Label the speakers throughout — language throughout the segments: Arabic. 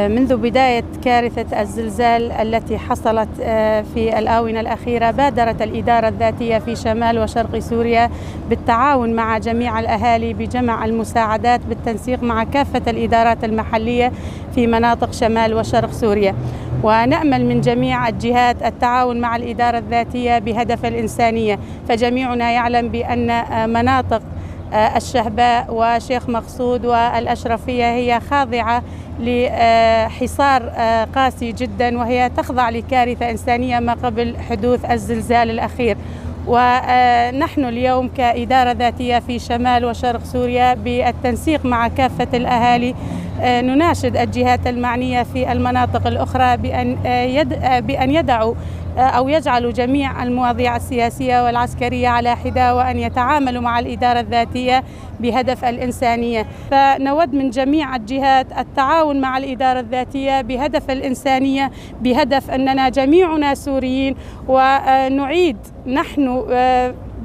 Speaker 1: منذ بداية كارثة الزلزال التي حصلت في الآونة الأخيرة، بادرت الإدارة الذاتية في شمال وشرق سوريا بالتعاون مع جميع الأهالي بجمع المساعدات بالتنسيق مع كافة الإدارات المحلية في مناطق شمال وشرق سوريا. ونأمل من جميع الجهات التعاون مع الإدارة الذاتية بهدف الإنسانية، فجميعنا يعلم بأن مناطق الشهباء وشيخ مقصود والأشرفية هي خاضعة لحصار قاسي جدا، وهي تخضع لكارثة إنسانية ما قبل حدوث الزلزال الأخير. ونحن اليوم كإدارة ذاتية في شمال وشرق سوريا بالتنسيق مع كافة الأهالي نناشد الجهات المعنية في المناطق الأخرى بأن يدعوا أو يجعلوا جميع المواضيع السياسية والعسكرية على حدة، وأن يتعاملوا مع الإدارة الذاتية بهدف الإنسانية. فنود من جميع الجهات التعاون مع الإدارة الذاتية بهدف الإنسانية، بهدف أننا جميعنا سوريين. ونعيد نحن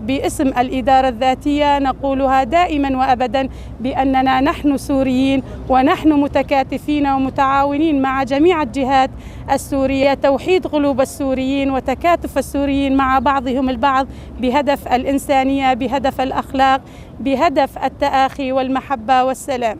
Speaker 1: باسم الإدارة الذاتية نقولها دائما وأبدا بأننا نحن سوريين، ونحن متكاتفين ومتعاونين مع جميع الجهات السورية، توحيد قلوب السوريين وتكاتف السوريين مع بعضهم البعض بهدف الإنسانية، بهدف الأخلاق، بهدف التآخي والمحبة والسلام.